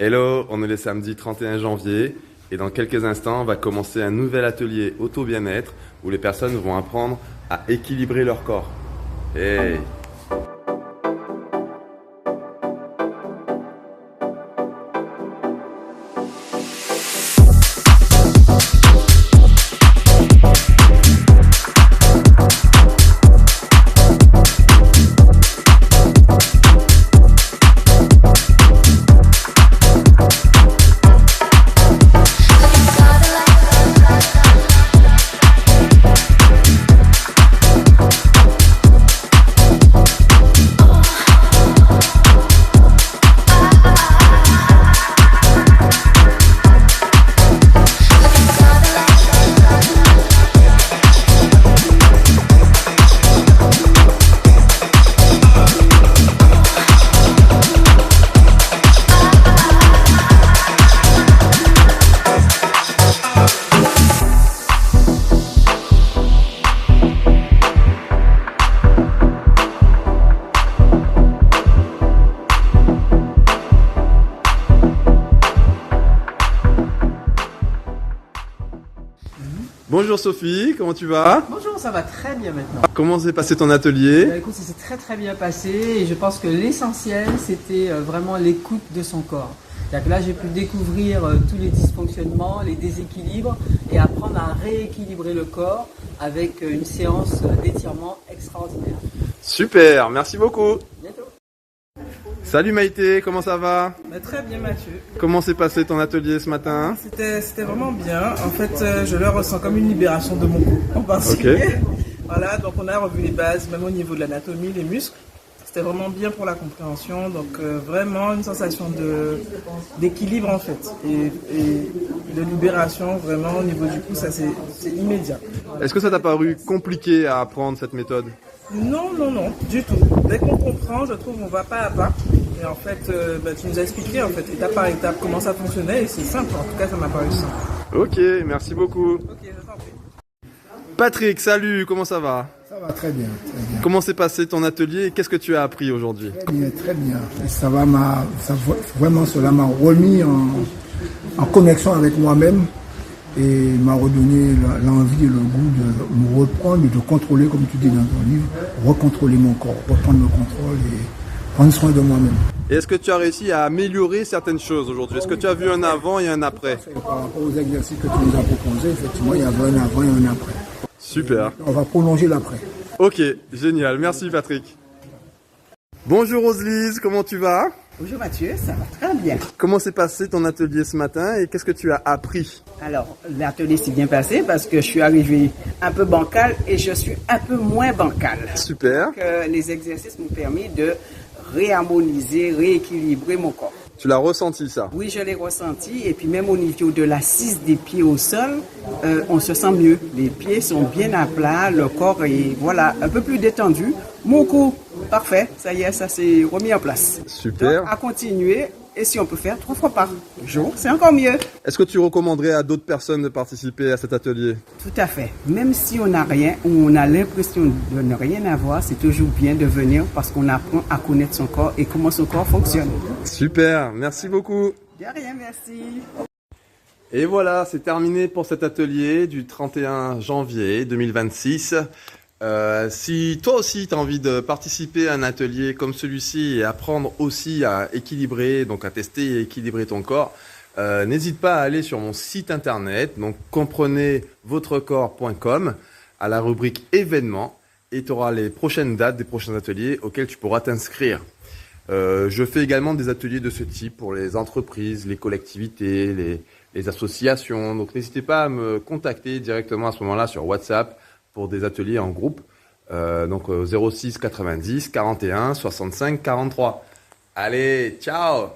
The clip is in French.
Hello, on est le samedi 31 janvier et dans quelques instants, on va commencer un nouvel atelier auto-bien-être où les personnes vont apprendre à équilibrer leur corps. Hey! Bonjour Sophie, comment tu vas? Bonjour, ça va très bien maintenant. Comment s'est passé ton atelier? Écoute, ça s'est très bien passé et je pense que l'essentiel c'était vraiment l'écoute de son corps. C'est-à-dire que là j'ai pu découvrir tous les dysfonctionnements, les déséquilibres et apprendre à rééquilibrer le corps avec une séance d'étirement extraordinaire. Super, merci beaucoup. Bientôt. Salut Maïté, comment ça va? Très bien Mathieu. Comment s'est passé ton atelier ce matin? C'était vraiment bien. En fait, je le ressens comme une libération de mon cou en particulier. Ok. Voilà, donc on a revu les bases, même au niveau de l'anatomie, les muscles. C'était vraiment bien pour la compréhension. Donc vraiment une sensation d'équilibre en fait. Et de libération vraiment au niveau du cou, ça c'est immédiat. Est-ce que ça t'a paru compliqué à apprendre cette méthode? Non, du tout. Dès qu'on comprend, je trouve on va pas à pas. Et en fait, tu nous as expliqué en fait, étape par étape comment ça fonctionnait et c'est simple. En tout cas, ça m'a paru simple. Ok, merci beaucoup. Ok, je t'en prie. Patrick, salut, comment ça va? Ça va très bien, très bien. Comment s'est passé ton atelier et qu'est-ce que tu as appris aujourd'hui? Très bien, très bien. Et vraiment, cela m'a remis en connexion avec moi-même et m'a redonné l'envie et le goût de me reprendre et de contrôler, comme tu dis dans ton livre, recontrôler mon corps, reprendre le contrôle et prendre soin de moi-même. Et est-ce que tu as réussi à améliorer certaines choses aujourd'hui? Est-ce que tu as vu un avant et un après? Et par rapport aux exercices que tu nous as proposés, effectivement, il y avait un avant et un après. Super. On va prolonger l'après. Ok, génial. Merci Patrick. Bonjour Roselise, comment tu vas? Bonjour Mathieu, ça va très bien. Comment s'est passé ton atelier ce matin et qu'est-ce que tu as appris? Alors, l'atelier s'est bien passé parce que je suis arrivé un peu bancal et je suis un peu moins bancal. Super. Donc, les exercices m'ont permis de réharmoniser, rééquilibrer mon corps. Tu l'as ressenti ça? Oui, je l'ai ressenti et puis même au niveau de l'assise des pieds au sol, on se sent mieux. Les pieds sont bien à plat, le corps est voilà, un peu plus détendu. Mon cou, parfait, ça y est, ça s'est remis en place. Super. Donc, à continuer et si on peut faire 3 fois par jour, c'est encore mieux. Est-ce que tu recommanderais à d'autres personnes de participer à cet atelier? Tout à fait. Même si on n'a rien ou on a l'impression de ne rien avoir, c'est toujours bien de venir parce qu'on apprend à connaître son corps et comment son corps fonctionne. Super, merci beaucoup. De rien, merci. Et voilà, c'est terminé pour cet atelier du 31 janvier 2026. Si toi aussi tu as envie de participer à un atelier comme celui-ci et apprendre aussi à équilibrer, donc à tester et équilibrer ton corps, n'hésite pas à aller sur mon site internet, donc comprenezvotrecorps.com, à la rubrique événements et tu auras les prochaines dates des prochains ateliers auxquels tu pourras t'inscrire. Je fais également des ateliers de ce type pour les entreprises, les collectivités, les associations, donc n'hésitez pas à me contacter directement à ce moment-là sur WhatsApp pour des ateliers en groupe, donc 06 90 41 65 43. Allez, ciao!